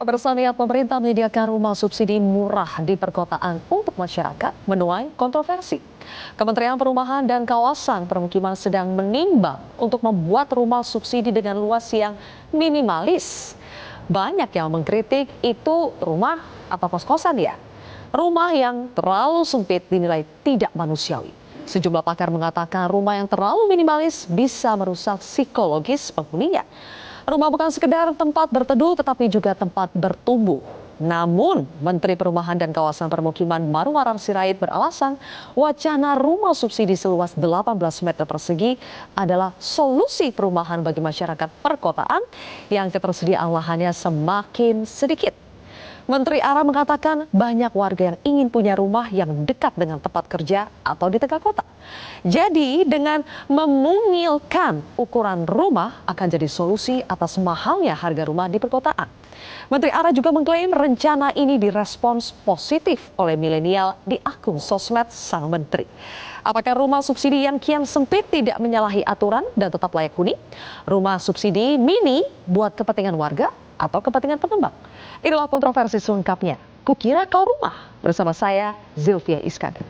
Pemirsa, niat pemerintah menyediakan rumah subsidi murah di perkotaan untuk masyarakat menuai kontroversi. Kementerian Perumahan dan Kawasan Permukiman sedang menimbang untuk membuat rumah subsidi dengan luas yang minimalis. Banyak yang mengkritik itu rumah atau kos-kosan ya. Rumah yang terlalu sempit dinilai tidak manusiawi. Sejumlah pakar mengatakan rumah yang terlalu minimalis bisa merusak psikologis penghuninya. Rumah bukan sekedar tempat berteduh tetapi juga tempat bertumbuh. Namun, Menteri Perumahan dan Kawasan Permukiman Marwarar Sirait beralasan wacana rumah subsidi seluas 18 meter persegi adalah solusi perumahan bagi masyarakat perkotaan yang ketersediaan lahannya semakin sedikit. Menteri Ara mengatakan banyak warga yang ingin punya rumah yang dekat dengan tempat kerja atau di tengah kota. Jadi dengan memungilkan ukuran rumah akan jadi solusi atas mahalnya harga rumah di perkotaan. Menteri Ara juga mengklaim rencana ini direspons positif oleh milenial di akun sosmed sang menteri. Apakah rumah subsidi yang kian sempit tidak menyalahi aturan dan tetap layak huni? Rumah subsidi mini buat kepentingan warga atau kepentingan pengembang? Inilah kontroversi selengkapnya. Kukira Kau Rumah bersama saya Zilvia Iskandar.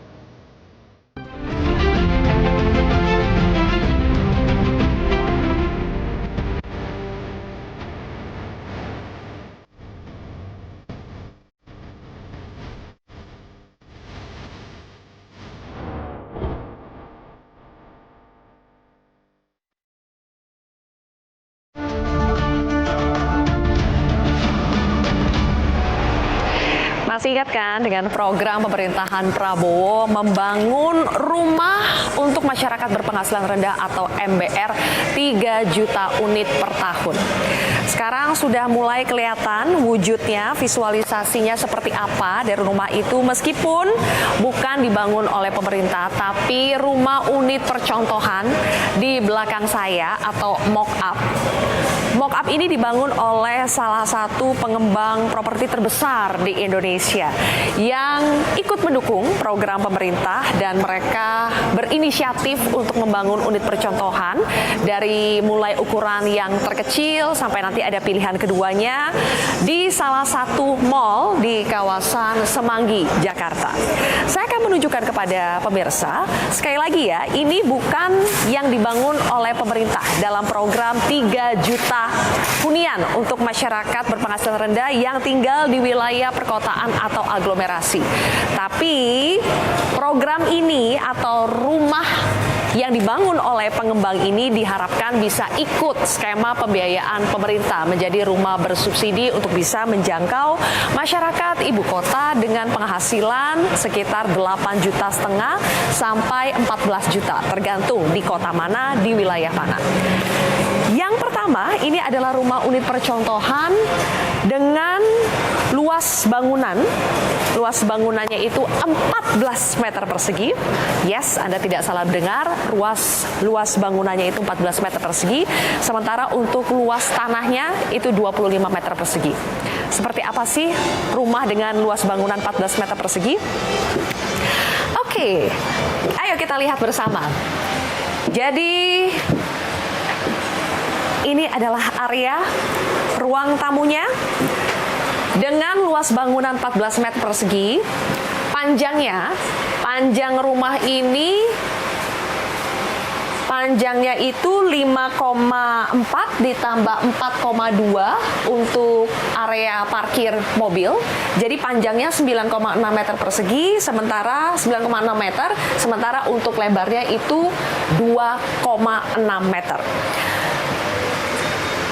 Masih ingat kan dengan program pemerintahan Prabowo membangun rumah untuk masyarakat berpenghasilan rendah atau MBR 3 juta unit per tahun. Sekarang sudah mulai kelihatan wujudnya, visualisasinya seperti apa dari rumah itu meskipun bukan dibangun oleh pemerintah tapi rumah unit percontohan di belakang saya atau mock-up. Mock-up ini dibangun oleh salah satu pengembang properti terbesar di Indonesia yang ikut mendukung program pemerintah dan mereka berinisiatif untuk membangun unit percontohan dari mulai ukuran yang terkecil sampai nanti ada pilihan keduanya di salah satu mall di kawasan Semanggi, Jakarta. Saya akan menunjukkan kepada pemirsa, sekali lagi ya, ini bukan yang dibangun oleh pemerintah dalam program 3 juta hunian untuk masyarakat berpenghasilan rendah yang tinggal di wilayah perkotaan atau aglomerasi. Tapi program ini atau rumah yang dibangun oleh pengembang ini diharapkan bisa ikut skema pembiayaan pemerintah menjadi rumah bersubsidi untuk bisa menjangkau masyarakat ibu kota dengan penghasilan sekitar 8,5 juta sampai 14 juta tergantung di kota mana, di wilayah mana. Yang pertama, ini adalah rumah unit percontohan dengan luas bangunan. Luas bangunannya itu 14 meter persegi. Yes, Anda tidak salah dengar, luas bangunannya itu 14 meter persegi. Sementara untuk luas tanahnya itu 25 meter persegi. Seperti apa sih rumah dengan luas bangunan 14 meter persegi? Oke, ayo kita lihat bersama. Jadi ini adalah area ruang tamunya dengan luas bangunan 14 meter persegi. Panjang rumah ini panjangnya itu 5,4 ditambah 4,2 untuk area parkir mobil. Jadi panjangnya 9,6 meter persegi, sementara 9,6 meter, sementara untuk lebarnya itu 2,6 meter.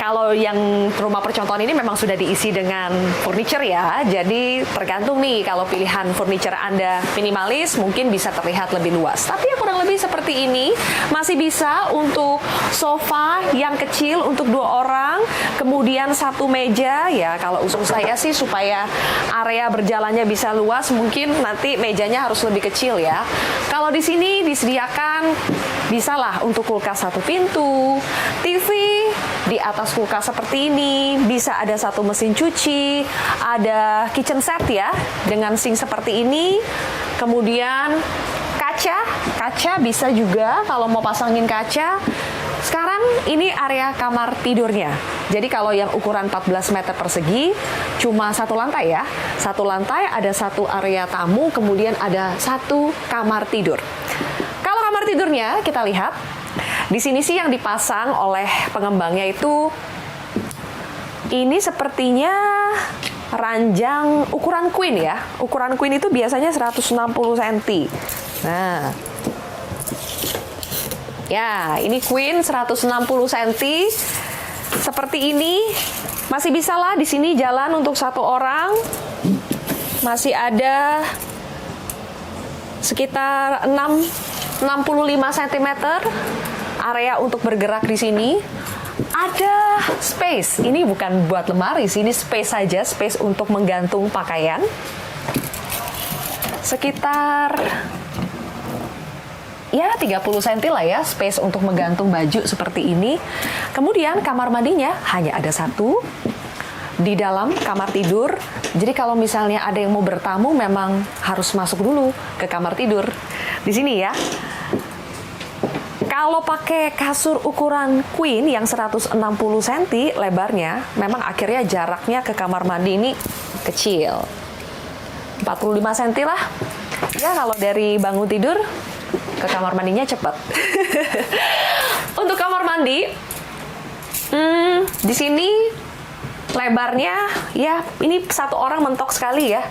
Kalau yang rumah percontohan ini memang sudah diisi dengan furniture ya, jadi tergantung nih kalau pilihan furniture Anda minimalis mungkin bisa terlihat lebih luas. Tapi yang kurang lebih seperti ini masih bisa untuk sofa yang kecil untuk 2 orang, kemudian 1 meja ya. Kalau usul saya sih supaya area berjalannya bisa luas, mungkin nanti mejanya harus lebih kecil ya. Kalau di sini disediakan bisalah untuk kulkas 1 pintu, TV di atas kulkas seperti ini, bisa ada 1 mesin cuci, ada kitchen set ya dengan sink seperti ini, kemudian kaca bisa juga kalau mau pasangin kaca. Sekarang ini area kamar tidurnya. Jadi kalau yang ukuran 14 meter persegi cuma satu lantai ya. Satu lantai ada satu area tamu, kemudian ada satu kamar tidur. Kalau kamar tidurnya kita lihat di sini sih yang dipasang oleh pengembangnya itu ini sepertinya ranjang ukuran queen ya. Ukuran queen itu biasanya 160 cm. Nah, ya, ini queen 160 cm. Seperti ini. Masih bisa lah di sini jalan untuk satu orang. Masih ada sekitar 65 cm area untuk bergerak di sini. Ada space. Ini bukan buat lemari sih, ini space saja, space untuk menggantung pakaian. Sekitar ya 30 cm lah ya space untuk menggantung baju seperti ini. Kemudian kamar mandinya hanya ada satu di dalam kamar tidur. Jadi kalau misalnya ada yang mau bertamu memang harus masuk dulu ke kamar tidur. Di sini ya. Kalau pakai kasur ukuran queen yang 160 cm lebarnya, memang akhirnya jaraknya ke kamar mandi ini kecil. 45 cm lah. Ya kalau dari bangun tidur ke kamar mandinya cepat. Untuk kamar mandi, di sini lebarnya ya ini satu orang mentok sekali ya.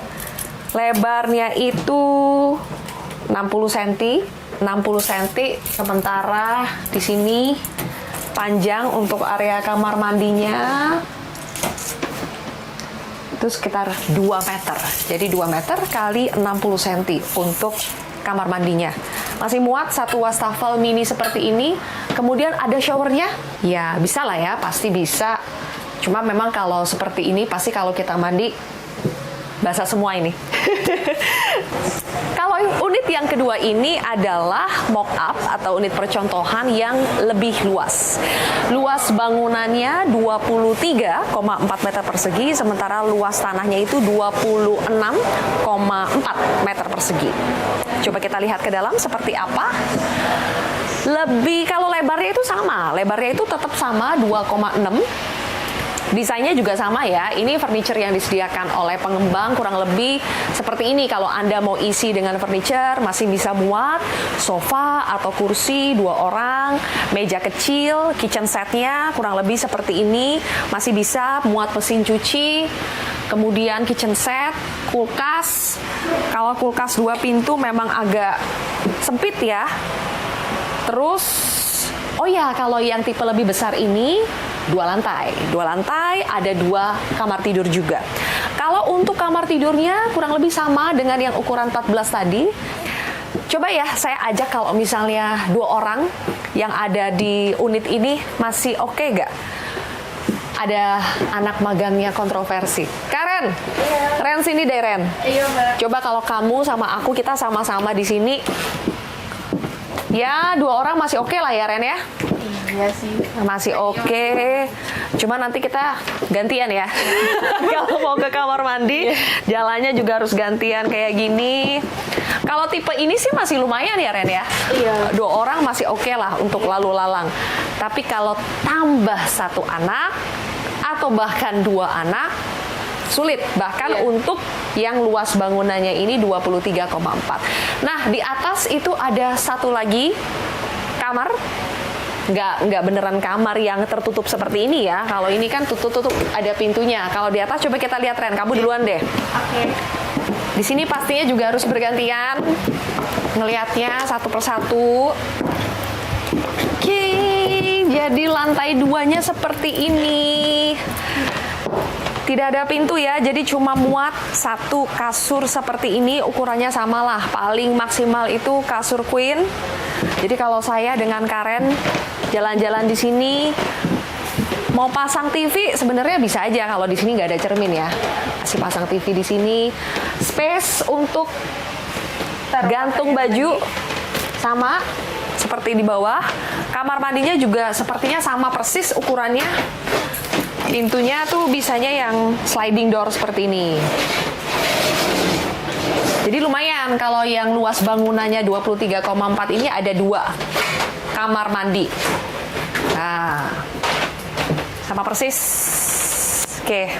Lebarnya itu 60 cm, 60 cm. Sementara di sini panjang untuk area kamar mandinya itu sekitar 2 meter. Jadi 2 meter kali 60 cm untuk kamar mandinya. Masih muat satu wastafel mini seperti ini. Kemudian ada showernya. Ya bisa lah ya, pasti bisa. Cuma memang kalau seperti ini pasti kalau kita mandi basah semua ini. Kalau unit yang kedua ini adalah mock-up atau unit percontohan yang lebih luas. Luas bangunannya 23,4 meter persegi, sementara luas tanahnya itu 26,4 meter persegi. Coba kita lihat ke dalam seperti apa. Lebih, kalau lebarnya itu sama, lebarnya itu tetap sama 2,6. Desainnya juga sama ya, ini furniture yang disediakan oleh pengembang kurang lebih seperti ini. Kalau Anda mau isi dengan furniture, masih bisa muat sofa atau kursi 2 orang, meja kecil, kitchen setnya kurang lebih seperti ini. Masih bisa muat mesin cuci, kemudian kitchen set, kulkas. Kalau kulkas 2 pintu memang agak sempit ya. Terus, oh ya kalau yang tipe lebih besar ini 2 lantai. 2 lantai, ada 2 kamar tidur juga. Kalau untuk kamar tidurnya kurang lebih sama dengan yang ukuran 14 tadi. Coba ya, saya ajak kalau misalnya 2 orang yang ada di unit ini masih oke nggak? Ada anak magangnya kontroversi. Karen, iya. Ren sini deh Ren. Iya Mbak. Coba kalau kamu sama aku, kita sama-sama di sini. Ya 2 orang masih oke lah ya Ren ya. Iya sih. Masih oke. Cuma nanti kita gantian ya. Kalau mau ke kamar mandi, jalannya juga harus gantian kayak gini. Kalau tipe ini sih masih lumayan ya Ren ya. Iya. 2 orang masih oke lah untuk lalu lalang. Tapi kalau tambah 1 anak atau bahkan 2 anak, sulit. Bahkan untuk yang luas bangunannya ini 23,4. Nah, di atas itu ada satu lagi kamar. Nggak beneran kamar yang tertutup seperti ini ya. Kalau ini kan tutup ada pintunya. Kalau di atas coba kita lihat Ren, kamu duluan deh. Oke. Di sini pastinya juga harus bergantian ngelihatnya satu persatu. Oke, jadi lantai 2-nya seperti ini. Tidak ada pintu ya, jadi cuma muat satu kasur seperti ini. Ukurannya samalah, paling maksimal itu kasur queen. Jadi kalau saya dengan Karen jalan-jalan di sini mau pasang TV sebenarnya bisa aja kalau di sini nggak ada cermin ya. Masih pasang TV di sini. Space untuk gantung baju sama seperti di bawah. Kamar mandinya juga sepertinya sama persis ukurannya. Pintunya tuh bisanya yang sliding door seperti ini. Jadi lumayan kalau yang luas bangunannya 23,4 ini ada 2 kamar mandi. Nah, sama persis. Oke.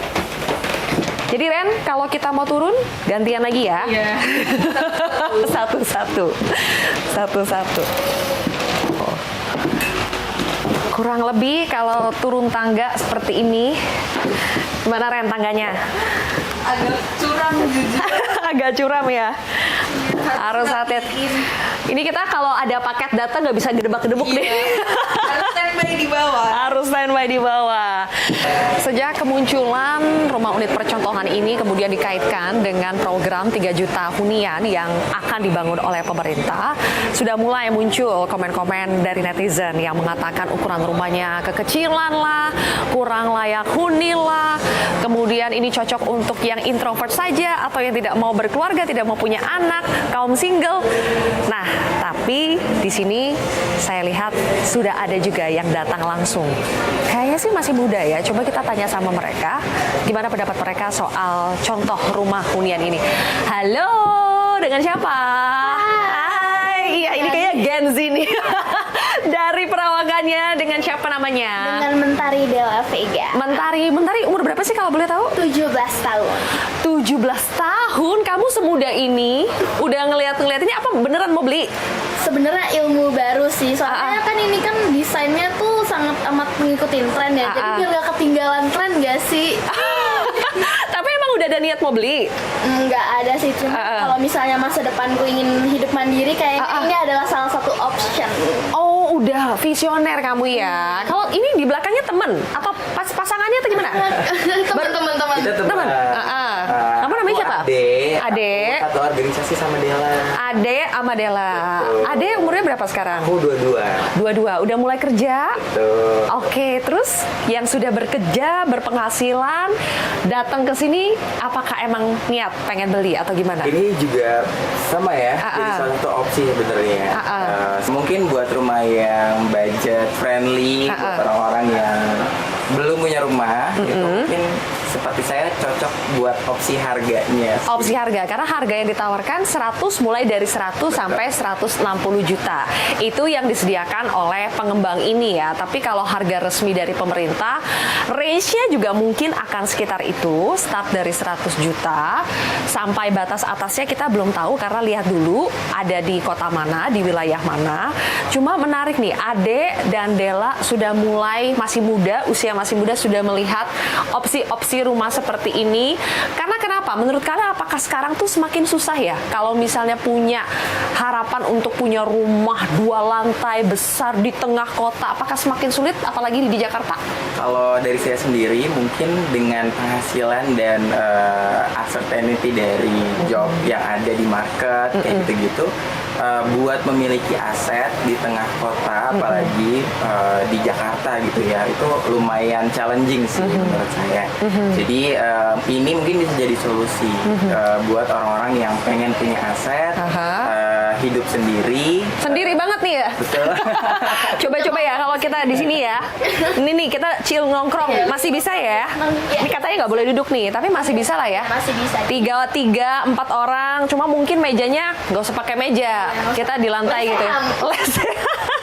Jadi Ren, kalau kita mau turun, gantian lagi ya. Iya. Satu-satu. Kurang lebih kalau turun tangga seperti ini, gimana Ren tangganya? Agak curam jujur. Agak curam ya. Harus hati-hati. Ini kita kalau ada paket data nggak bisa gedebak-gedebuk deh. Harus standby di bawah. Harus standby di bawah. Sejak kemunculan rumah unit percontohan ini kemudian dikaitkan dengan program 3 juta hunian yang akan dibangun oleh pemerintah, sudah mulai muncul komen-komen dari netizen yang mengatakan ukuran rumahnya kekecilan lah, kurang layak huni lah, kemudian ini cocok untuk yang introvert saja atau yang tidak mau berkeluarga, tidak mau punya anak, kaum single. Nah, tapi di sini saya lihat sudah ada juga yang datang langsung. Kayaknya sih masih muda ya. Coba kita tanya sama mereka, gimana pendapat mereka soal contoh rumah hunian ini. Halo, dengan siapa? Hai. Iya, ini kayaknya Gen Z nih. Dari perawakannya, dengan siapa namanya? Dengan Mentari Della Vega. Mentari umur berapa sih kalau boleh tahu? 17 tahun. 17 tahun, kamu semuda ini udah ngeliat ini apa beneran mau beli? Sebenarnya ilmu baru sih, soalnya kan ini kan desainnya tuh sangat amat mengikuti tren ya. Jadi biar gak ketinggalan tren gak sih? Tapi emang udah ada niat mau beli? Nggak ada sih, cuma kalau misalnya masa depanku ingin hidup mandiri, kayaknya ini adalah salah satu option. Oh, udah visioner kamu ya. Kalau ini di belakangnya temen atau pasangannya atau gimana? Teman-teman. Kita teman. Kamu namanya siapa? Ade. Satu organisasi sama Dela. Ade sama Dela. Betul. Ade umurnya berapa sekarang? Aku 22. 22. Udah mulai kerja? Betul. Oke, terus yang sudah bekerja, berpenghasilan, datang ke sini, apakah emang niat pengen beli atau gimana? Ini juga sama ya, jadi salah satu opsi sebenarnya. Mungkin buat rumah yang budget friendly, buat orang-orang yang belum punya rumah, gitu, mungkin seperti saya cocok buat opsi harganya. Opsi harga, karena harga yang ditawarkan 100 mulai dari 100 sampai 160 juta. Itu yang disediakan oleh pengembang ini ya. Tapi kalau harga resmi dari pemerintah, range-nya juga mungkin akan sekitar itu, start dari 100 juta sampai batas atasnya kita belum tahu karena lihat dulu ada di kota mana, di wilayah mana. Cuma menarik nih, Ade dan Dela sudah mulai masih muda, usia masih muda sudah melihat opsi-opsi rumah seperti ini. Karena kenapa? Menurut kalian apakah sekarang tuh semakin susah ya kalau misalnya punya harapan untuk punya rumah 2 lantai besar di tengah kota, apakah semakin sulit apalagi di Jakarta? Kalau dari saya sendiri mungkin dengan penghasilan dan uncertainty dari job yang ada di market kayak gitu-gitu, buat memiliki aset di tengah kota, apalagi di Jakarta gitu ya, itu lumayan challenging sih menurut saya. Jadi ini mungkin bisa jadi solusi buat orang-orang yang pengen punya aset, hidup sendiri. Sendiri banget nih ya. Betul. Coba-coba ya kalau kita di sini ya. Ini nih kita chill nongkrong, masih bisa ya. Ini katanya nggak boleh duduk nih, tapi masih bisa lah ya. Masih bisa. 3, 4 orang, cuma mungkin mejanya nggak usah pakai meja. Kita di lantai gitu ya.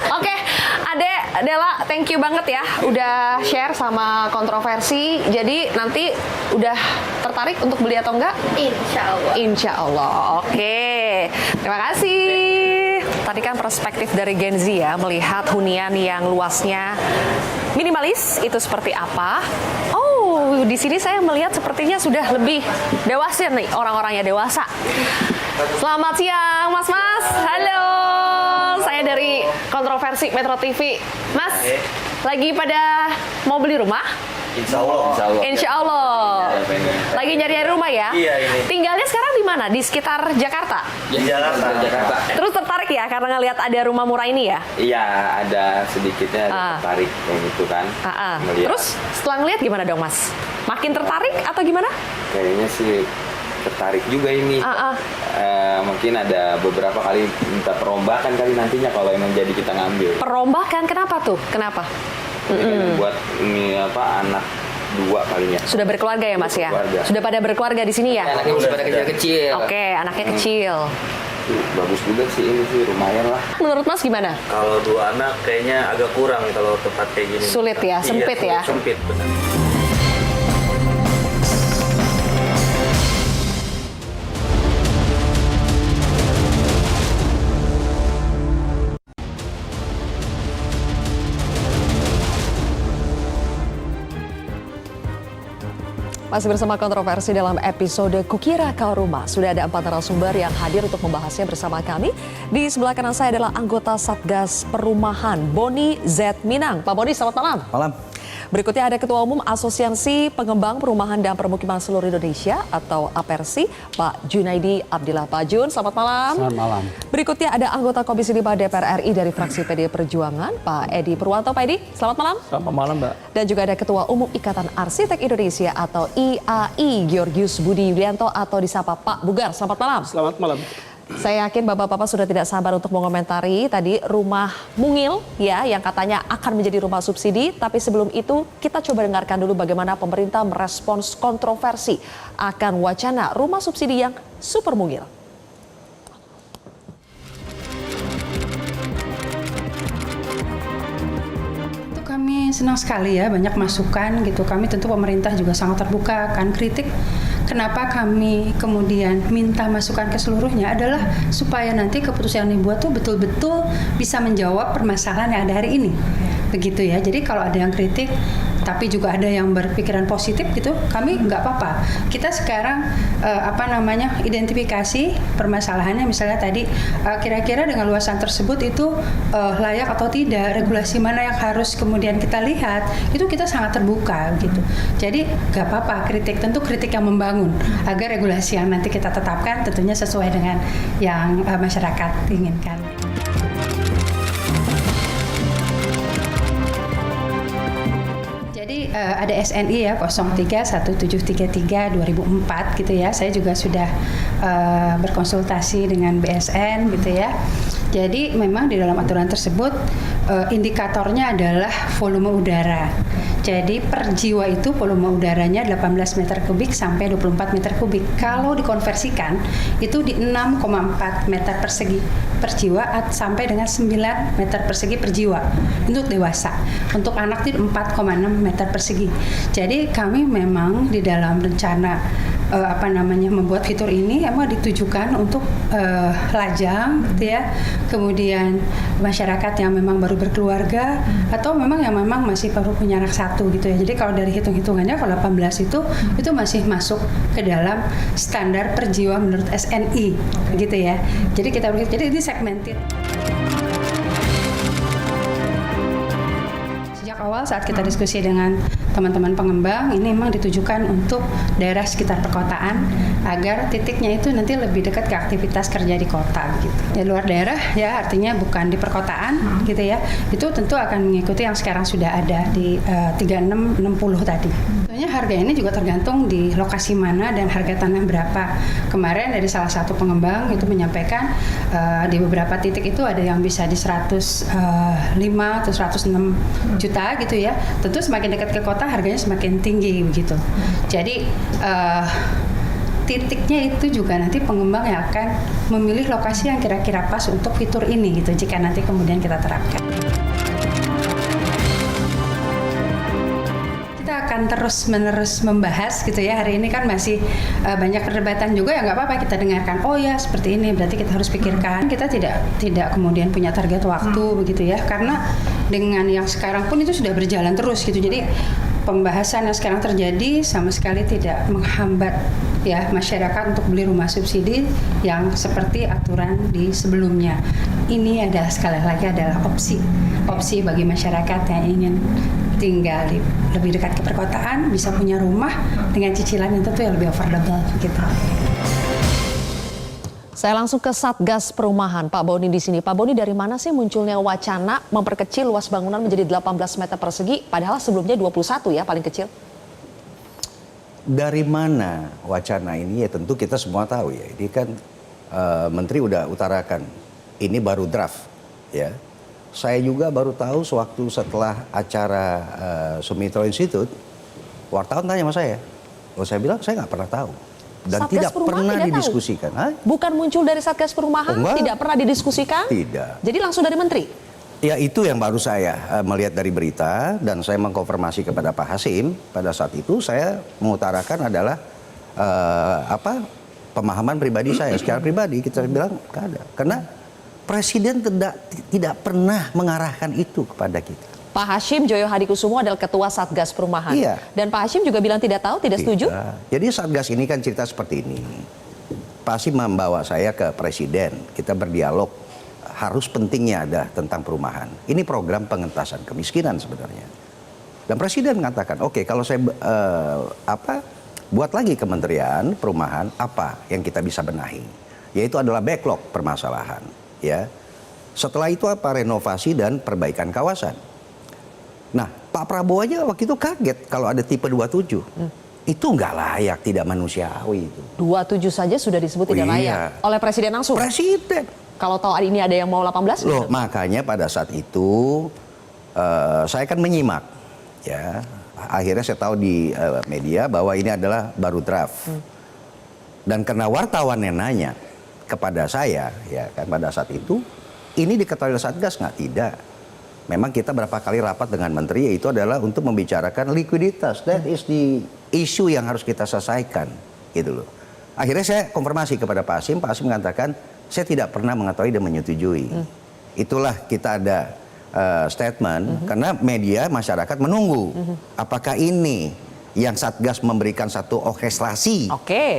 Oke, Ade, Dela, thank you banget ya udah share sama kontroversi. Jadi nanti udah tertarik untuk beli atau enggak? Insya Allah. Insya Allah. Oke, terima kasih. Tadi kan perspektif dari Gen Z ya, melihat hunian yang luasnya minimalis itu seperti apa. Oh, di sini saya melihat sepertinya sudah lebih dewasa nih, orang-orangnya dewasa. Selamat siang, Mas. Halo, saya dari Kontroversi Metro TV. Mas, lagi pada mau beli rumah? Insya Allah. Insya Allah. Lagi nyari-nyari rumah ya? Iya, ini. Tinggalnya sekarang di mana? Di sekitar Jakarta? Di Jakarta. Terus tertarik ya karena ngelihat ada rumah murah ini ya? Iya, ada sedikitnya ada tertarik kayak gitu kan. Ngeliat. Terus setelah ngelihat gimana dong Mas? Makin tertarik atau gimana? Kayaknya sih tertarik juga ini. Mungkin ada beberapa kali minta perombakan kali nantinya kalau emang jadi kita ngambil. Perombakan kenapa tuh? Kenapa? Buat ini anak 2 kalinya. Sudah berkeluarga ya Mas ya? Berkeluarga. Sudah pada berkeluarga di sini ya? Anaknya masih pada kecil-kecil. Oke, anaknya kecil. bagus juga sih ini sih, lumayan lah. Menurut Mas gimana? Kalau 2 anak kayaknya agak kurang kalau tempat kayak gini. Sulit ya, sempit ya? Sempit, benar. Masih bersama kontroversi dalam episode Kukira Kau Rumah. Sudah ada 4 narasumber yang hadir untuk membahasnya bersama kami. Di sebelah kanan saya adalah anggota Satgas Perumahan, Boni Z Minang. Pak Boni, selamat malam. Malam. Berikutnya ada Ketua Umum Asosiasi Pengembang Perumahan dan Permukiman Seluruh Indonesia atau APERSI, Pak Junaidi Abdillah. Pak Jun, selamat malam. Selamat malam. Berikutnya ada anggota Komisi 5 DPR RI dari fraksi PD Perjuangan, Pak Edi Purwanto. Pak Edi, selamat malam. Selamat malam, Mbak. Dan juga ada Ketua Umum Ikatan Arsitek Indonesia atau IAI, Georgius Budi Yulianto atau disapa Pak Bugar. Selamat malam. Selamat malam. Saya yakin Bapak-Bapak sudah tidak sabar untuk mengomentari tadi rumah mungil ya yang katanya akan menjadi rumah subsidi. Tapi sebelum itu kita coba dengarkan dulu bagaimana pemerintah merespons kontroversi akan wacana rumah subsidi yang super mungil. Kami senang sekali ya, banyak masukan gitu. Kami tentu pemerintah juga sangat terbuka akan kritik. Kenapa kami kemudian minta masukan ke seluruhnya adalah supaya nanti keputusan yang dibuat tuh betul-betul bisa menjawab permasalahan yang ada hari ini. Begitu ya. Jadi kalau ada yang kritik tapi juga ada yang berpikiran positif gitu, kami nggak apa-apa. Kita sekarang identifikasi permasalahannya, misalnya tadi kira-kira dengan luasan tersebut itu layak atau tidak, regulasi mana yang harus kemudian kita lihat, itu kita sangat terbuka gitu. Jadi nggak apa-apa kritik, tentu kritik yang membangun agar regulasi yang nanti kita tetapkan tentunya sesuai dengan yang masyarakat inginkan. Jadi ada SNI ya 031733 2004 gitu ya. Saya juga sudah berkonsultasi dengan BSN gitu ya. Jadi memang di dalam aturan tersebut indikatornya adalah volume udara. Jadi per jiwa itu volume udaranya 18 meter kubik sampai 24 meter kubik. Kalau dikonversikan itu di 6,4 meter persegi per jiwa sampai dengan 9 meter persegi per jiwa untuk dewasa. Untuk anak itu 4,6 meter persegi. Jadi kami memang di dalam rencana membuat fitur ini emang ditujukan untuk lajang gitu ya. Kemudian masyarakat yang memang baru berkeluarga atau memang yang memang masih baru punya anak satu gitu ya. Jadi kalau dari hitung-hitungannya kalau 18 itu masih masuk ke dalam standar per jiwa menurut SNI gitu ya. Jadi kita jadi ini segmented. Sejak awal saat kita diskusi dengan teman-teman pengembang, ini memang ditujukan untuk daerah sekitar perkotaan agar titiknya itu nanti lebih dekat ke aktivitas kerja di kota gitu. Di luar daerah ya artinya bukan di perkotaan gitu ya. Itu tentu akan mengikuti yang sekarang sudah ada di 3660 tadi. Tentunya harga ini juga tergantung di lokasi mana dan harga tanah berapa. Kemarin dari salah satu pengembang itu menyampaikan di beberapa titik itu ada yang bisa di 105 atau 106 juta gitu ya. Tentu semakin dekat ke kota harganya semakin tinggi begitu. Jadi titiknya itu juga nanti pengembang yang akan memilih lokasi yang kira-kira pas untuk fitur ini gitu jika nanti kemudian kita terapkan. Kita akan terus-menerus membahas gitu ya. Hari ini kan masih banyak perdebatan juga ya, nggak apa-apa kita dengarkan. Oh ya seperti ini berarti kita harus pikirkan. Kita tidak kemudian punya target waktu begitu ya. Karena dengan yang sekarang pun itu sudah berjalan terus gitu. Jadi pembahasan yang sekarang terjadi sama sekali tidak menghambat ya masyarakat untuk beli rumah subsidi yang seperti aturan di sebelumnya. Ini adalah sekali lagi adalah opsi bagi masyarakat yang ingin tinggal lebih dekat ke perkotaan, bisa punya rumah dengan cicilan yang tentu yang lebih affordable gitu. Saya langsung ke Satgas Perumahan, Pak Boni di sini. Pak Boni, dari mana sih munculnya wacana memperkecil luas bangunan menjadi 18 meter persegi, padahal sebelumnya 21 ya paling kecil? Dari mana wacana ini? Ya tentu kita semua tahu ya. Ini kan Menteri udah utarakan, ini baru draft ya. Saya juga baru tahu sewaktu setelah acara Sumitro Institute, wartawan tanya sama saya. Saya bilang saya nggak pernah tahu dan Satgas tidak Perumahan pernah tidak tahu? didiskusikan. Hah? Bukan muncul dari Satgas Perumahan, Oh, enggak. tidak pernah didiskusikan? Tidak. Jadi langsung dari Menteri? Ya itu yang baru saya melihat dari berita dan saya mengkonfirmasi kepada Pak Hasim. Pada saat itu saya mengutarakan adalah pemahaman pribadi saya. Secara pribadi kita bilang nggak ada. Karena Presiden tidak pernah mengarahkan itu kepada kita. Pak Hashim Joyo Hadikusumo adalah Ketua Satgas Perumahan. Iya. Dan Pak Hashim juga bilang tidak tahu, tidak setuju? Jadi Satgas ini kan cerita seperti ini. Pak Hasim membawa saya ke Presiden. Kita berdialog. Harus pentingnya ada tentang perumahan. Ini program pengentasan kemiskinan sebenarnya. Dan Presiden mengatakan, oke, kalau saya buat lagi Kementerian Perumahan, apa yang kita bisa benahi? Yaitu adalah backlog permasalahan. Ya. Setelah itu apa? Renovasi dan perbaikan kawasan. Nah, Pak Prabowo aja waktu itu kaget kalau ada tipe 27. Itu nggak layak, tidak manusiawi itu. 27 saja sudah disebut tidak Iya. layak. Oleh Presiden langsung? Presiden. Kalau tahu ini ada yang mau 18? Loh, makanya pada saat itu saya kan menyimak. Ya, akhirnya saya tahu di media bahwa ini adalah baru draft. Dan karena wartawan yang nanya kepada saya, ya kan pada saat itu, ini diketahui oleh Satgas nggak? Tidak. Memang kita berapa kali rapat dengan Menteri, yaitu adalah untuk membicarakan likuiditas. That is the issue yang harus kita selesaikan, gitu loh. Akhirnya saya konfirmasi kepada Pak Hasim mengatakan, saya tidak pernah mengetahui dan menyetujui. Itulah kita ada statement, karena media masyarakat menunggu. Apakah ini yang Satgas memberikan satu orkestrasi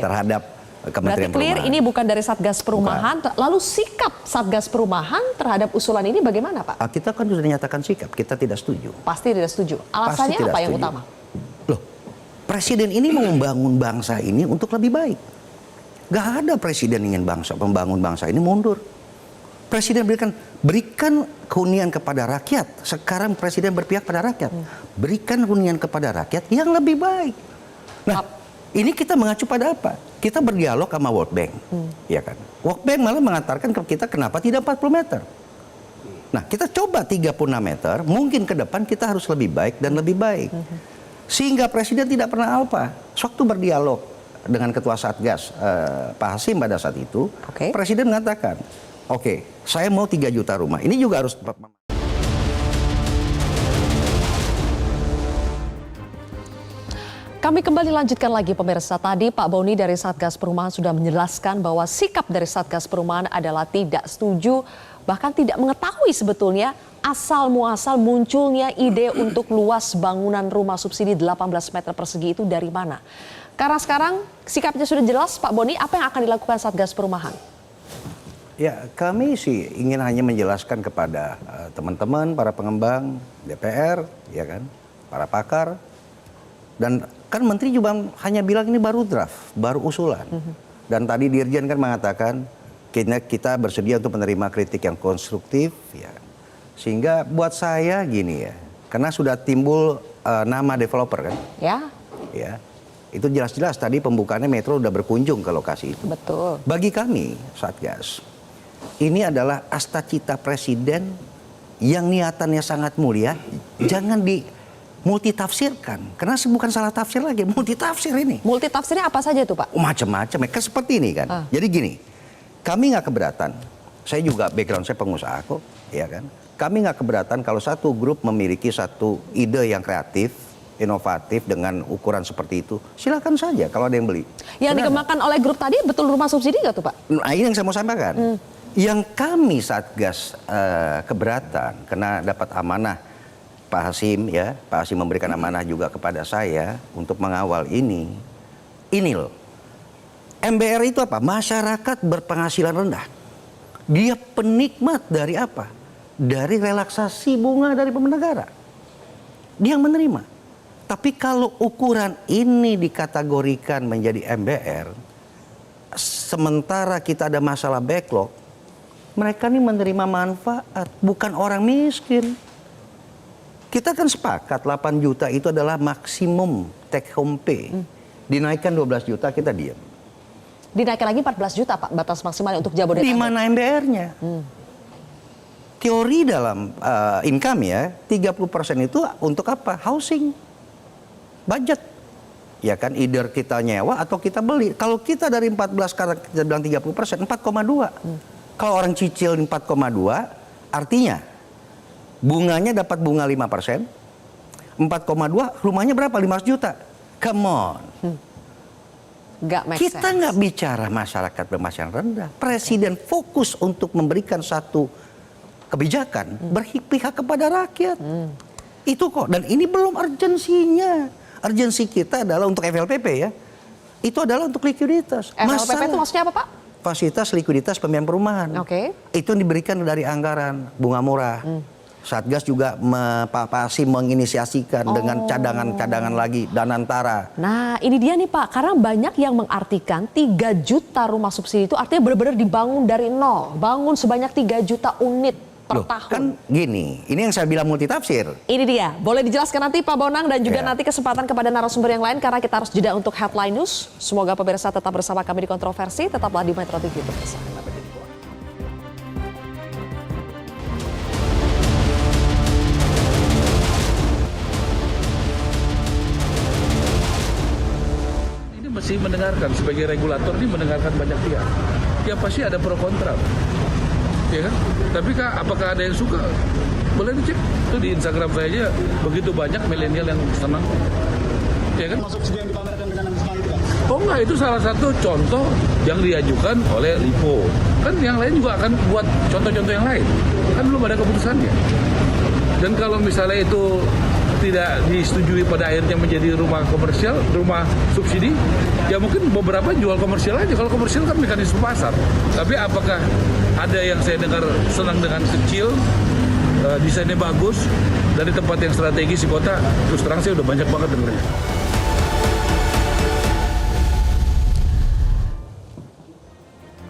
terhadap Berarti Kementerian clear Perumahan? ini bukan dari Satgas Perumahan. Lalu sikap Satgas Perumahan terhadap usulan ini bagaimana, Pak? Kita kan sudah dinyatakan sikap, kita tidak setuju. Pasti tidak setuju. Alasannya Pasti tidak apa yang setuju. utama? Loh, Presiden ini mau membangun bangsa ini untuk lebih baik. Gak ada presiden ingin membangun bangsa ini mundur. Presiden berikan hunian kepada rakyat. Sekarang presiden berpihak pada rakyat. Berikan hunian kepada rakyat yang lebih baik. Nah, ini kita mengacu pada apa? Kita berdialog sama World Bank, ya kan? World Bank malah mengatakan ke kita kenapa tidak 40 meter. Nah, kita coba 36 meter. Mungkin ke depan kita harus lebih baik dan lebih baik. Sehingga presiden tidak pernah apa. Waktu berdialog dengan Ketua Satgas Pak Hasim pada saat itu, Presiden mengatakan, oke, saya mau 3 juta rumah. Ini juga harus. Kami kembali lanjutkan lagi pemirsa. Tadi Pak Boni dari Satgas Perumahan sudah menjelaskan bahwa sikap dari Satgas Perumahan adalah tidak setuju, bahkan tidak mengetahui sebetulnya asal muasal munculnya ide untuk luas bangunan rumah subsidi 18 meter persegi itu dari mana. Karena sekarang sikapnya sudah jelas, Pak Boni, apa yang akan dilakukan Satgas Perumahan? Ya, kami sih ingin hanya menjelaskan kepada teman-teman, para pengembang, DPR, ya kan, para pakar, dan kan Menteri juga hanya bilang ini baru draft, baru usulan. Dan tadi Dirjen kan mengatakan kita bersedia untuk menerima kritik yang konstruktif, ya. Sehingga buat saya gini ya, karena sudah timbul nama developer kan. Ya. Ya. Itu jelas-jelas tadi pembukaannya Metro udah berkunjung ke lokasi itu. Betul. Bagi kami Satgas, ini adalah asta cita Presiden yang niatannya sangat mulia, jangan di multitafsirkan. Karena bukan salah tafsir lagi, multitafsir ini. Multitafsirnya apa saja itu, Pak? Macam-macam, kan seperti ini kan. Jadi gini, kami nggak keberatan. Saya juga background saya pengusaha kok, ya kan. Kami nggak keberatan kalau satu grup memiliki satu ide yang kreatif, inovatif dengan ukuran seperti itu. Silakan saja kalau ada yang beli. Yang dikembangkan oleh grup tadi betul rumah subsidi nggak tuh, Pak? Nah, ini yang saya mau sampaikan. Yang kami Satgas keberatan karena dapat amanah Pak Hasim, ya, Pak Hasim memberikan amanah juga kepada saya untuk mengawal ini. Ini loh, MBR itu apa? Masyarakat berpenghasilan rendah. Dia penikmat dari apa? Dari relaksasi bunga dari pemerintah negara. Dia yang menerima. Tapi kalau ukuran ini dikategorikan menjadi MBR, sementara kita ada masalah backlog, mereka ini menerima manfaat, bukan orang miskin. Kita kan sepakat 8 juta itu adalah maksimum take home pay. Dinaikkan 12 juta kita diam. Dinaikkan lagi 14 juta, Pak, batas maksimal untuk Jabodetabek. Di mana MBR-nya? Teori dalam income ya, 30% itu untuk apa? Housing. Budget. Ya kan, either kita nyewa atau kita beli. Kalau kita dari 14 sekarang kita bilang 30%, 4,2. Kalau orang cicil 4,2, artinya bunganya dapat bunga 5%, 4,2, rumahnya berapa? 500 juta. Come on. Nggak make Kita sense. nggak bicara masyarakat berpenghasilan rendah. Presiden fokus untuk memberikan satu kebijakan berpihak kepada rakyat. Itu kok. Dan ini belum urgensinya. Urgensi kita adalah untuk FLPP ya. Itu adalah untuk likuiditas. FLPP itu maksudnya apa Pak? Fasilitas likuiditas pembiayaan perumahan. Oke. Itu yang diberikan dari anggaran bunga murah. Satgas juga pasti menginisiasikan dengan cadangan-cadangan lagi Danantara. Nah ini dia nih Pak, karena banyak yang mengartikan 3 juta rumah subsidi itu artinya benar-benar dibangun dari nol. Bangun sebanyak 3 juta unit per Loh, tahun. kan gini, ini yang saya bilang multitafsir. Ini dia, boleh dijelaskan nanti Pak Bonang dan juga Ya. nanti kesempatan kepada narasumber yang lain karena kita harus jeda untuk headline news. Semoga pemirsa tetap bersama kami di Kontroversi, tetaplah di Metro TV pemirsa. Ini mesti mendengarkan, sebagai regulator ini mendengarkan banyak pihak. Ya pasti ada pro kontra. Ya kan? Tapi apakah ada yang suka? Boleh dicek. Itu di Instagram saya aja begitu banyak milenial yang senang. Ya kan? Oh enggak, itu salah satu contoh yang diajukan oleh LIPO. Kan yang lain juga akan buat contoh-contoh yang lain. Kan belum ada keputusannya. Dan kalau misalnya itu tidak disetujui pada akhirnya menjadi rumah komersial, rumah subsidi, ya mungkin beberapa jual komersial aja. Kalau komersial kan mekanisme pasar. Tapi apakah ada yang saya dengar senang dengan kecil, desainnya bagus, dari tempat yang strategis di kota, terus terang saya udah banyak banget dengarnya.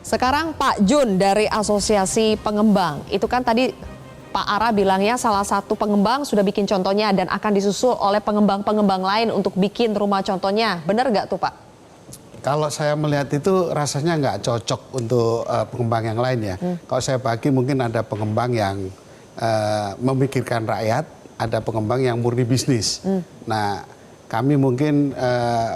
Sekarang Pak Jun dari Asosiasi Pengembang, itu kan tadi Pak Ara bilangnya salah satu pengembang sudah bikin contohnya dan akan disusul oleh pengembang-pengembang lain untuk bikin rumah contohnya. Benar nggak tuh Pak? Kalau saya melihat itu rasanya nggak cocok untuk pengembang yang lain ya. Kalau saya bagi mungkin ada pengembang yang memikirkan rakyat, ada pengembang yang murni bisnis. Nah, kami mungkin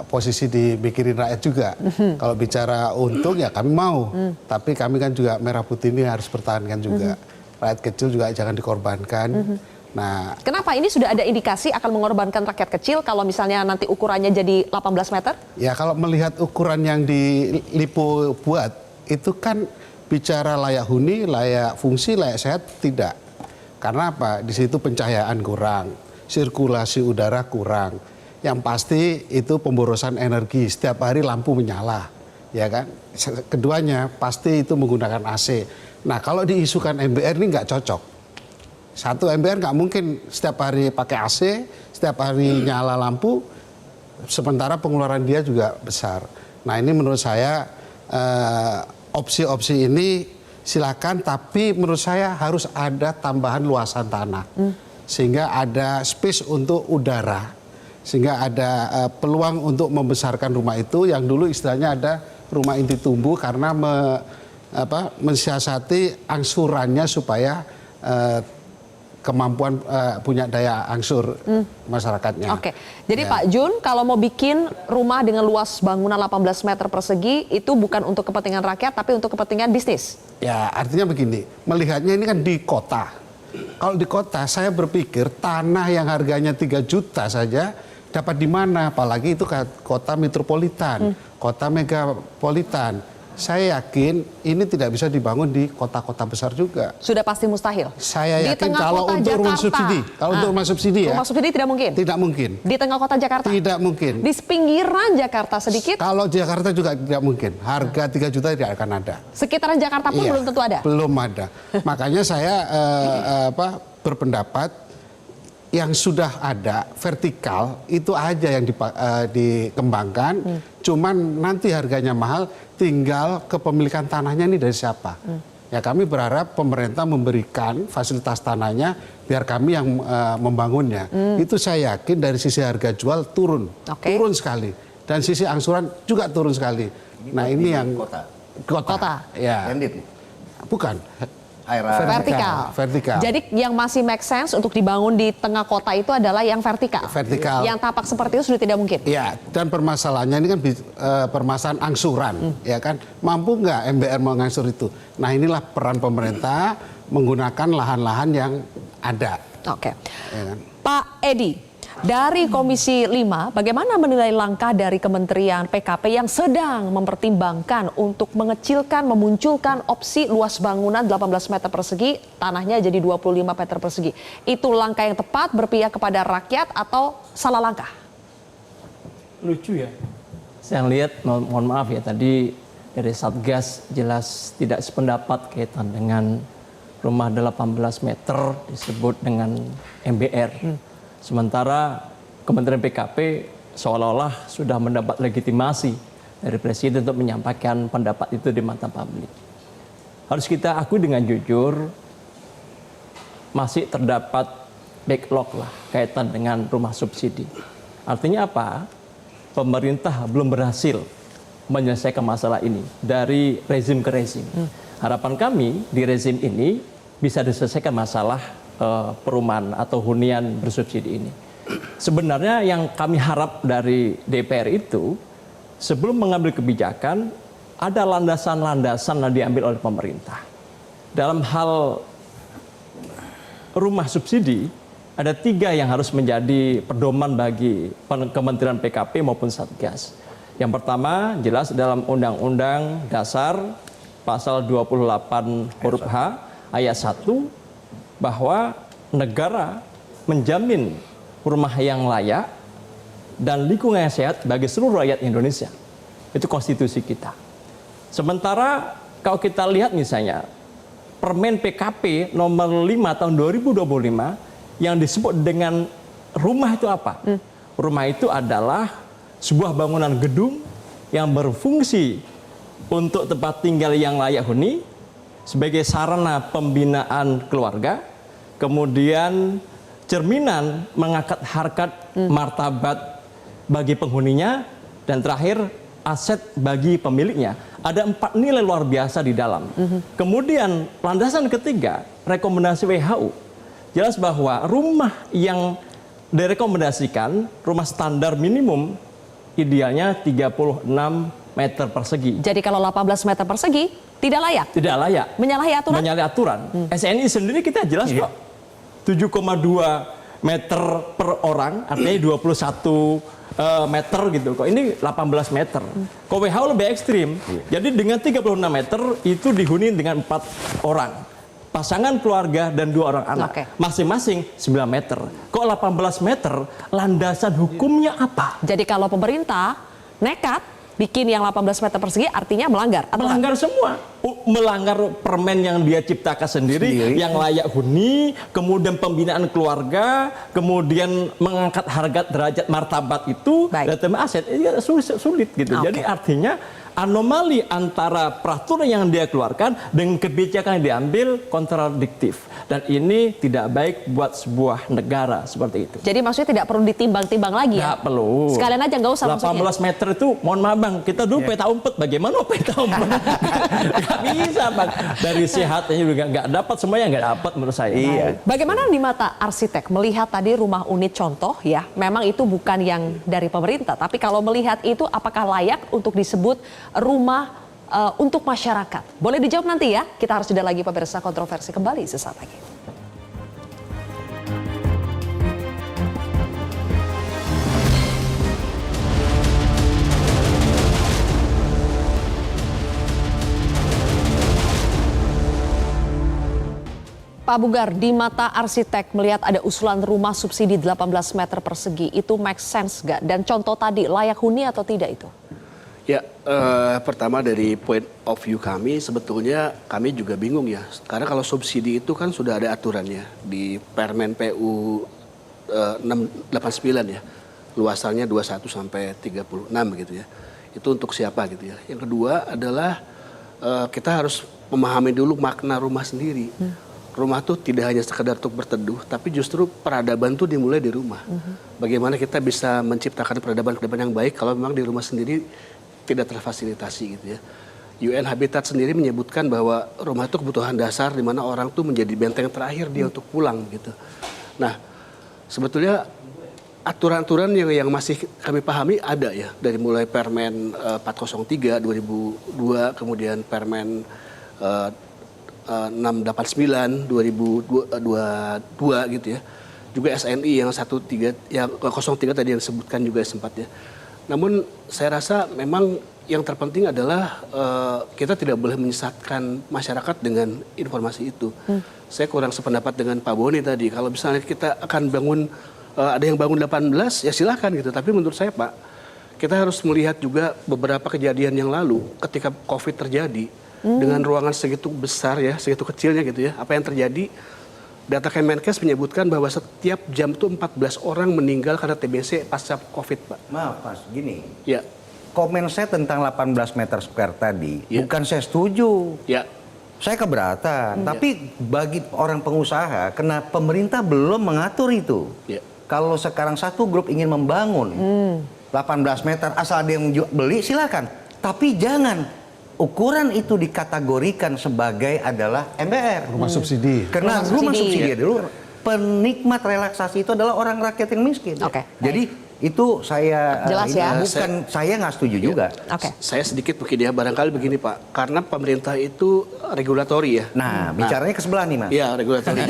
posisi dipikirin rakyat juga. Kalau bicara untung ya kami mau, tapi kami kan juga merah putih ini harus pertahankan juga. Rakyat kecil juga jangan dikorbankan. Nah, kenapa ini sudah ada indikasi akan mengorbankan rakyat kecil kalau misalnya nanti ukurannya jadi 18 meter? ya kalau melihat ukuran yang di LIPO buat, itu kan bicara layak huni, layak fungsi, layak sehat, tidak. Karena apa? Di situ pencahayaan kurang, sirkulasi udara kurang. Yang pasti itu pemborosan energi, setiap hari lampu menyala, ya kan? Keduanya pasti itu menggunakan AC. Nah kalau diisukan MBR ini nggak cocok. Satu MBR nggak mungkin setiap hari pakai AC, setiap hari nyala lampu, sementara pengeluaran dia juga besar. Nah ini menurut saya opsi-opsi ini silakan, tapi menurut saya harus ada tambahan luasan tanah. Sehingga ada space untuk udara. Sehingga ada peluang untuk membesarkan rumah itu yang dulu istilahnya ada rumah inti tumbuh karena mensiasati angsurannya supaya kemampuan punya daya angsur masyarakatnya. Oke, jadi Pak Jun kalau mau bikin rumah dengan luas bangunan 18 meter persegi itu bukan untuk kepentingan rakyat tapi untuk kepentingan bisnis? Ya artinya begini, melihatnya ini kan di kota. Kalau di kota saya berpikir tanah yang harganya 3 juta saja dapat di mana, apalagi itu kota metropolitan, kota megapolitan. Saya yakin ini tidak bisa dibangun di kota-kota besar juga. Sudah pasti mustahil. Saya Di yakin tengah kalau kota untuk rumah Jakarta. subsidi, kalau untuk rumah subsidi ya, Rumah subsidi tidak mungkin? tidak mungkin. Di tengah kota Jakarta? Tidak mungkin. Di pinggiran Jakarta sedikit? Kalau Jakarta juga tidak mungkin. Harga 3 juta tidak akan ada. Sekitaran Jakarta pun Iya, belum tentu ada? Belum ada. Makanya saya berpendapat yang sudah ada vertikal itu aja yang dikembangkan. Cuman nanti harganya mahal, tinggal kepemilikan tanahnya ini dari siapa. Ya kami berharap pemerintah memberikan fasilitas tanahnya biar kami yang membangunnya. Itu saya yakin dari sisi harga jual turun, turun sekali. Dan sisi angsuran juga turun sekali. Nah ini yang kota. Kota. Ya. Landed. Bukan. Vertikal. Jadi yang masih make sense untuk dibangun di tengah kota itu adalah yang vertikal. Yang tapak seperti itu sudah tidak mungkin. Ya, dan permasalahannya ini kan permasalahan angsuran, ya kan? Mampu nggak MBR mengangsur itu? Nah, inilah peran pemerintah menggunakan lahan-lahan yang ada. Oke. Ya kan? Pak Edi, dari Komisi 5, bagaimana menilai langkah dari Kementerian PKP yang sedang mempertimbangkan untuk mengecilkan, memunculkan opsi luas bangunan 18 meter persegi, tanahnya jadi 25 meter persegi. Itu langkah yang tepat berpihak kepada rakyat atau salah langkah? Lucu ya. Saya lihat, mohon maaf ya, tadi dari Satgas jelas tidak sependapat kaitan dengan rumah 18 meter disebut dengan MBR. Sementara Kementerian PKP seolah-olah sudah mendapat legitimasi dari Presiden untuk menyampaikan pendapat itu di mata publik. Harus kita akui dengan jujur, masih terdapat backlog lah kaitan dengan rumah subsidi. Artinya apa? Pemerintah belum berhasil menyelesaikan masalah ini dari rezim ke rezim. Harapan kami di rezim ini bisa diselesaikan masalah perumahan atau hunian bersubsidi ini. Sebenarnya yang kami harap dari DPR itu, sebelum mengambil kebijakan, ada landasan-landasan yang diambil oleh pemerintah. Dalam hal rumah subsidi, ada 3 yang harus menjadi pedoman bagi Kementerian PKP maupun Satgas. Yang pertama, jelas dalam Undang-Undang Dasar Pasal 28 huruf H ayat 1, bahwa negara menjamin rumah yang layak dan lingkungan yang sehat bagi seluruh rakyat Indonesia. Itu konstitusi kita. Sementara kalau kita lihat misalnya Permen PKP nomor 5 tahun 2025 yang disebut dengan rumah itu apa? Rumah itu adalah sebuah bangunan gedung yang berfungsi untuk tempat tinggal yang layak huni, sebagai sarana pembinaan keluarga, kemudian cerminan mengangkat harkat martabat bagi penghuninya, dan terakhir aset bagi pemiliknya. Ada 4 nilai luar biasa di dalam. Kemudian landasan ketiga, rekomendasi WHO. Jelas bahwa rumah yang direkomendasikan, rumah standar minimum idealnya 36 meter persegi. Jadi kalau 18 meter persegi tidak layak? Tidak layak. Menyalahi aturan? Menyalahi aturan. SNI sendiri kita jelas kok. 7,2 meter per orang, artinya 21 meter gitu. Kok ini 18 meter. Kok WHO lebih ekstrim. Jadi dengan 36 meter itu dihuni dengan 4 orang. Pasangan keluarga dan 2 orang anak. Masing-masing 9 meter. Kok 18 meter, landasan hukumnya apa? Jadi kalau pemerintah nekat bikin yang 18 meter persegi artinya melanggar? Melanggar semua. Melanggar permen yang dia ciptakan sendiri, yang layak huni, kemudian pembinaan keluarga, kemudian mengangkat harga derajat martabat itu, dan aset, itu sulit gitu. Jadi artinya anomali antara peraturan yang dia keluarkan dengan kebijakan yang diambil kontradiktif. Dan ini tidak baik buat sebuah negara seperti itu. Jadi maksudnya tidak perlu ditimbang-timbang lagi ya? Nggak perlu. Sekalian aja nggak usah 18 meter itu, mohon maaf Bang, kita dulu peta umpet. Bagaimana peta umpet? Nggak bisa Bang. Dari sehatnya juga nggak dapat, semuanya nggak dapat menurut saya. Bagaimana di mata arsitek melihat tadi rumah unit contoh ya, memang itu bukan yang dari pemerintah. Tapi kalau melihat itu apakah layak untuk disebut rumah untuk masyarakat? Boleh dijawab nanti ya. Kita harus jeda lagi pemirsa, kontroversi kembali sesaat lagi. Pak Bugar, di mata arsitek melihat ada usulan rumah subsidi 18 meter persegi, itu make sense nggak? Dan contoh tadi, layak huni atau tidak itu? Ya, pertama dari point of view kami, sebetulnya kami juga bingung ya. Karena kalau subsidi itu kan sudah ada aturannya di Permen PU 689 ya. Luasannya 21 sampai 36 gitu ya. Itu untuk siapa gitu ya. Yang kedua adalah kita harus memahami dulu makna rumah sendiri. Rumah tuh tidak hanya sekedar untuk berteduh, tapi justru peradaban tuh dimulai di rumah. Bagaimana kita bisa menciptakan peradaban yang baik kalau memang di rumah sendiri tidak terfasilitasi gitu ya. UN Habitat sendiri menyebutkan bahwa rumah itu kebutuhan dasar di mana orang tuh menjadi benteng terakhir dia untuk pulang gitu. Nah, sebetulnya aturan-aturan yang masih kami pahami ada ya, dari mulai Permen 403 2002, kemudian Permen 689 2022 gitu ya. Juga SNI yang 03 tadi yang disebutkan juga sempat ya. Namun saya rasa memang yang terpenting adalah kita tidak boleh menyesatkan masyarakat dengan informasi itu. Saya kurang sependapat dengan Pak Boni tadi. Kalau misalnya kita akan bangun, ada yang bangun 18, ya silakan gitu. Tapi menurut saya Pak, kita harus melihat juga beberapa kejadian yang lalu ketika COVID terjadi. Dengan ruangan segitu besar ya, segitu kecilnya gitu ya. Apa yang terjadi? Data Kemenkes menyebutkan bahwa setiap jam itu 14 orang meninggal karena TBC pasca COVID Pak. Maaf Mas, gini. Ya. Komen saya tentang 18 meter square tadi, bukan saya setuju. Ya. Saya keberatan, tapi bagi orang pengusaha, karena pemerintah belum mengatur itu. Ya. Kalau sekarang satu grup ingin membangun 18 meter, asal ada yang beli silakan. Tapi jangan ukuran itu dikategorikan sebagai adalah MBR. Rumah subsidi. Karena rumah subsidi dulu, penikmat relaksasi itu adalah orang rakyat yang miskin. Jadi itu saya jelas ya. Bukan saya nggak setuju juga. Saya sedikit mungkin ya, barangkali begini Pak, karena pemerintah itu regulatori ya. Nah, bicaranya ke sebelah nih Mas. Iya, regulatori.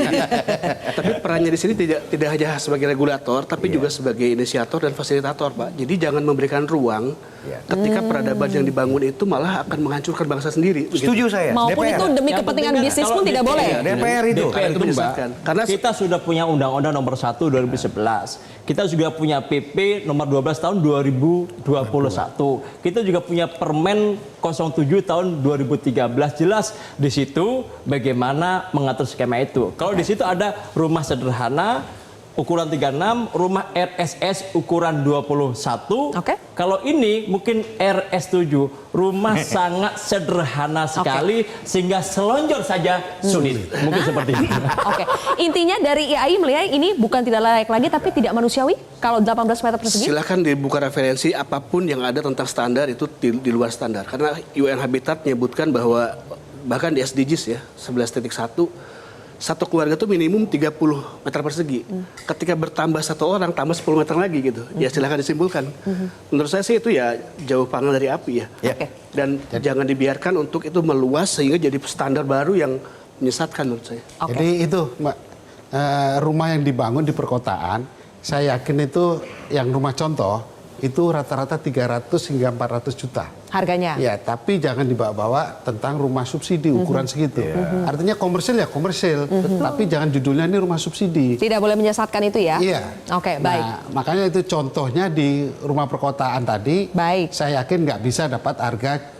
Tapi perannya di sini tidak hanya sebagai regulator, tapi juga sebagai inisiator dan fasilitator Pak. Jadi jangan memberikan ruang ketika peradaban yang dibangun itu malah akan menghancurkan bangsa sendiri. Setuju saya. Maupun DPR. itu demi kepentingan bisnis pun tidak boleh. DPR itu. DPR itu Mbak, karena kita sudah punya Undang-Undang Nomor 1 2011. Kita juga punya PP Nomor 12 tahun 2021. Kita juga punya Permen 07 tahun 2013. Jelas di situ bagaimana mengatur skema itu. Kalau di situ ada rumah sederhana ukuran 36, rumah RSS ukuran 21. Kalau ini mungkin RS7, rumah sangat sederhana sekali sehingga selonjor saja sulit. Mungkin seperti itu. Intinya dari IAI melihat ini bukan tidak layak lagi tapi tidak manusiawi kalau 18 meter persegi. Silakan dibuka referensi apapun yang ada tentang standar itu di luar standar. Karena UN Habitat menyebutkan bahwa bahkan di SDGs ya 11.1 satu keluarga itu minimum 30 meter persegi. Ketika bertambah satu orang, tambah 10 meter lagi gitu. Ya silahkan disimpulkan. Menurut saya sih itu ya jauh panggang dari api ya. Dan jangan dibiarkan untuk itu meluas sehingga jadi standar baru yang menyesatkan menurut saya. Jadi itu Mbak, rumah yang dibangun di perkotaan, saya yakin itu yang rumah contoh, itu rata-rata 300 hingga 400 juta. Harganya? Ya, tapi jangan dibawa-bawa tentang rumah subsidi ukuran segitu. Artinya komersil ya komersil, tapi jangan judulnya ini rumah subsidi. Tidak boleh menyesatkan itu ya? Iya. Oke, baik. Nah, makanya itu contohnya di rumah perkotaan tadi, saya yakin nggak bisa dapat harga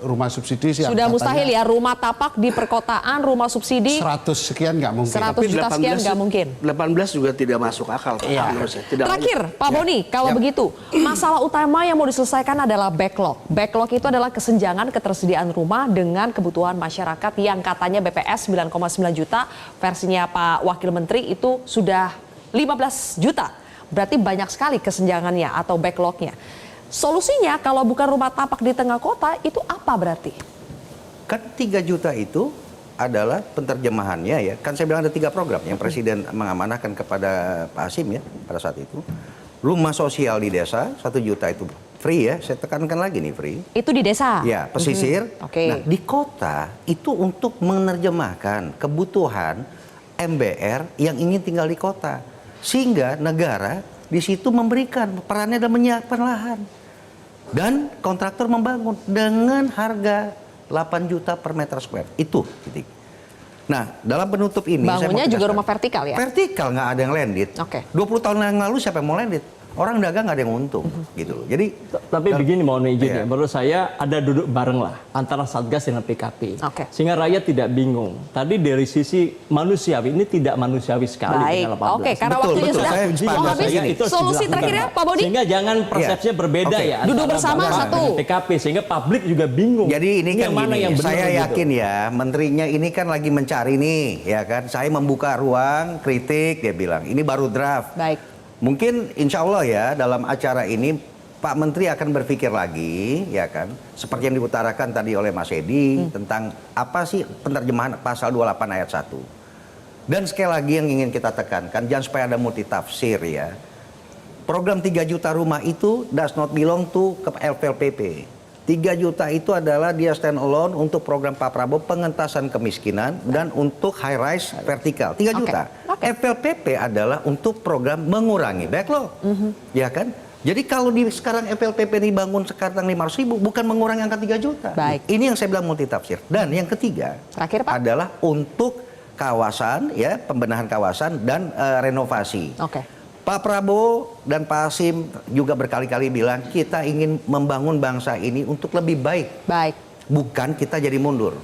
rumah subsidi. Sudah mustahil ya, rumah tapak di perkotaan, rumah subsidi 100 sekian nggak mungkin. 100 juta sekian nggak mungkin. 18 juga tidak masuk akal. Terakhir, Pak Boni, kalau begitu, masalah utama yang mau diselesaikan adalah backlog. Backlog itu adalah kesenjangan ketersediaan rumah dengan kebutuhan masyarakat yang katanya BPS 9,9 juta, versinya Pak Wakil Menteri itu sudah 15 juta. Berarti banyak sekali kesenjangannya atau backlognya. Solusinya kalau bukan rumah tapak di tengah kota itu apa berarti? Kan 3 juta itu adalah penerjemahannya ya. Kan saya bilang ada 3 program yang Presiden mengamanahkan kepada Pak Hasim ya pada saat itu. Rumah sosial di desa 1 juta itu free ya. Saya tekankan lagi nih free. Itu di desa? Ya, pesisir. Nah, di kota itu untuk menerjemahkan kebutuhan MBR yang ingin tinggal di kota. Sehingga negara di situ memberikan perannya dan menyiapkan lahan. Dan kontraktor membangun dengan harga 8 juta per meter square. Itu titik. Nah, dalam penutup ini bangunnya saya juga rumah vertikal ya? Vertikal, nggak ada yang landed. 20 tahun yang lalu siapa yang mau landed? Orang dagang nggak ada yang untung gitu. Jadi tapi begini mohon izin ya, menurut saya ada duduk bareng lah antara Satgas dengan PKP. Sehingga rakyat tidak bingung. Tadi dari sisi manusiawi ini tidak manusiawi sekali. Baik, oke, karena waktunya sudah mau habis. Solusi terakhirnya Pak Boni? Sehingga jangan persepsinya berbeda ya. Duduk bersama satu. PKP sehingga publik juga bingung. Jadi ini kan mana gini, yang benar saya gitu. yakin ya menterinya ini kan lagi mencari nih, ya kan. Saya membuka ruang kritik, dia bilang ini baru draft. Baik. Mungkin insya Allah ya dalam acara ini Pak Menteri akan berpikir lagi, ya kan, seperti yang diutarakan tadi oleh Mas Edi tentang apa sih penerjemahan pasal 28 ayat 1. Dan sekali lagi yang ingin kita tekankan, jangan supaya ada multitafsir ya. Program 3 juta rumah itu does not belong to ke LPLPP. 3 juta itu adalah dia stand alone untuk program Pak Prabowo pengentasan kemiskinan dan untuk high rise vertikal. 3 juta. FLPP adalah untuk program mengurangi backlog. Ya kan? Jadi kalau sekarang FLPP dibangun sekarang 500.000 bukan mengurangi angka 3 juta. Baik. Ini yang saya bilang multitafsir. Dan yang ketiga Terakhir, Pak. adalah untuk kawasan ya, pembenahan kawasan dan renovasi. Pak Prabowo dan Pak Hasim juga berkali-kali bilang kita ingin membangun bangsa ini untuk lebih baik. Bukan kita jadi mundur.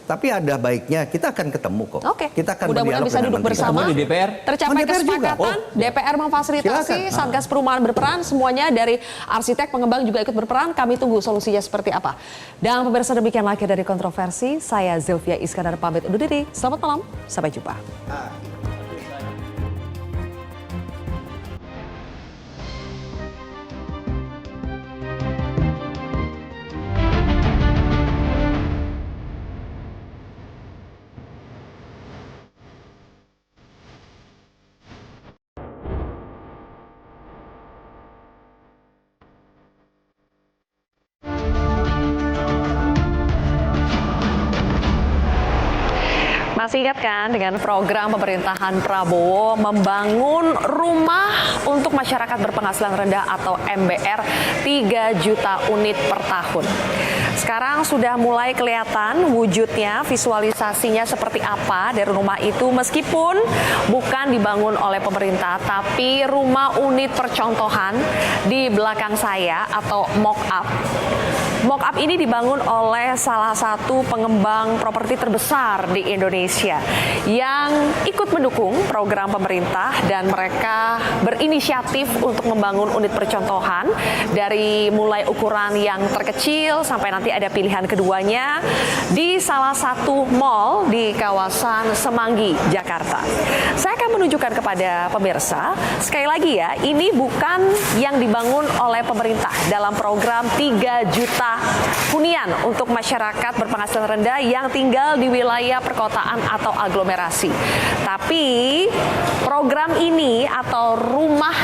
Tapi ada baiknya kita akan ketemu kok. Kita akan Mudah-mudahan bisa duduk bersama. Di DPR. Tercapai DPR juga. kesepakatan. DPR memfasilitasi, Silakan. Satgas Perumahan berperan, semuanya dari arsitek, pengembang juga ikut berperan. Kami tunggu solusinya seperti apa. Dan pemirsa, demikian akhir dari kontroversi. Saya Zilvia Iskandar pamit undur diri. Selamat malam, sampai jumpa. Masih ingat kan dengan program pemerintahan Prabowo membangun rumah untuk masyarakat berpenghasilan rendah atau MBR 3 juta unit per tahun. Sekarang sudah mulai kelihatan wujudnya, visualisasinya seperti apa dari rumah itu meskipun bukan dibangun oleh pemerintah tapi rumah unit percontohan di belakang saya atau mock-up. Mock-up ini dibangun oleh salah satu pengembang properti terbesar di Indonesia yang ikut mendukung program pemerintah dan mereka berinisiatif untuk membangun unit percontohan dari mulai ukuran yang terkecil sampai nanti ada pilihan keduanya di salah satu mall di kawasan Semanggi, Jakarta. Saya akan menunjukkan kepada pemirsa, sekali lagi ya, ini bukan yang dibangun oleh pemerintah dalam program 3 juta hunian untuk masyarakat berpenghasilan rendah yang tinggal di wilayah perkotaan atau aglomerasi. Tapi program ini atau rumah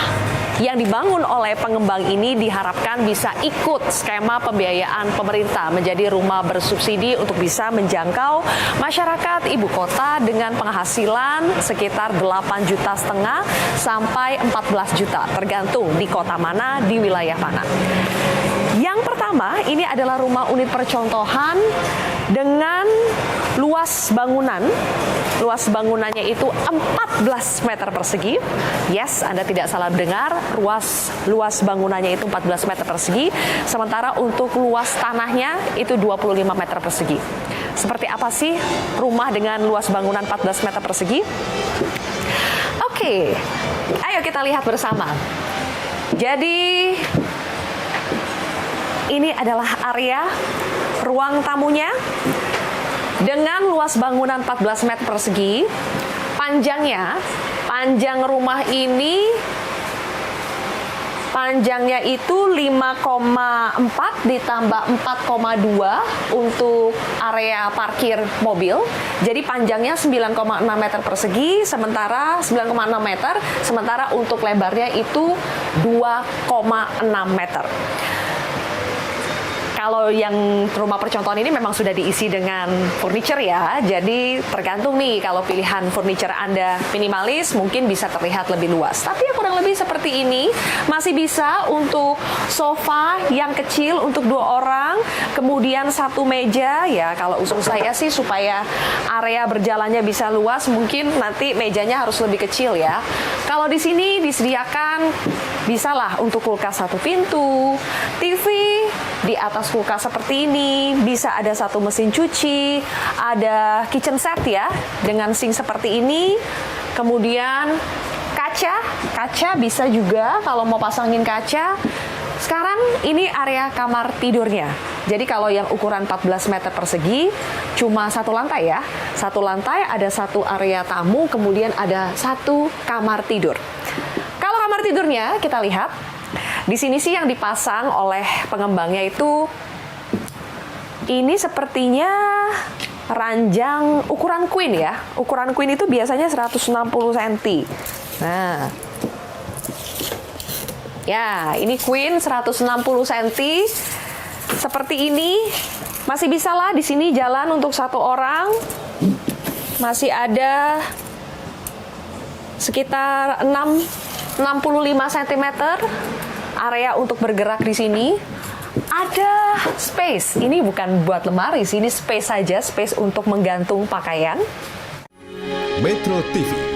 yang dibangun oleh pengembang ini diharapkan bisa ikut skema pembiayaan pemerintah menjadi rumah bersubsidi untuk bisa menjangkau masyarakat ibu kota dengan penghasilan sekitar 8,5 juta sampai 14 juta tergantung di kota mana, di wilayah mana. Yang pertama, ini adalah rumah unit percontohan dengan luas bangunan. Luas bangunannya itu 14 meter persegi. Yes, Anda tidak salah dengar. Luas bangunannya itu 14 meter persegi. Sementara untuk luas tanahnya itu 25 meter persegi. Seperti apa sih rumah dengan luas bangunan 14 meter persegi? Oke, ayo kita lihat bersama. Jadi ini adalah area ruang tamunya dengan luas bangunan 14 meter persegi. Panjang rumah ini panjangnya itu 5,4 ditambah 4,2 untuk area parkir mobil. Jadi panjangnya 9,6 meter persegi, sementara 9,6 meter, sementara untuk lebarnya itu 2,6 meter. Kalau yang rumah percontohan ini memang sudah diisi dengan furniture ya, jadi tergantung nih kalau pilihan furniture Anda minimalis mungkin bisa terlihat lebih luas. Tapi yang kurang lebih seperti ini masih bisa untuk sofa yang kecil untuk 2 orang, kemudian 1 meja ya. Kalau usul saya sih supaya area berjalannya bisa luas, mungkin nanti mejanya harus lebih kecil ya. Kalau di sini disediakan bisalah untuk kulkas 1 pintu, TV di atas kulkas seperti ini, bisa ada 1 mesin cuci, ada kitchen set ya dengan sink seperti ini, kemudian kaca bisa juga kalau mau pasangin kaca. Sekarang ini area kamar tidurnya. Jadi kalau yang ukuran 14 meter persegi cuma 1 lantai ya. 1 lantai ada 1 area tamu, kemudian ada 1 kamar tidur. Kalau kamar tidurnya kita lihat Di sini sih yang dipasang oleh pengembangnya itu ini sepertinya ranjang ukuran queen ya. Ukuran queen itu biasanya 160 cm. Nah, ya ini queen 160 cm. Seperti ini. Masih bisa lah di sini jalan untuk satu orang. Masih ada sekitar 65 cm area untuk bergerak di sini. Ada space. Ini bukan buat lemari sih, ini space saja, space untuk menggantung pakaian. Metro TV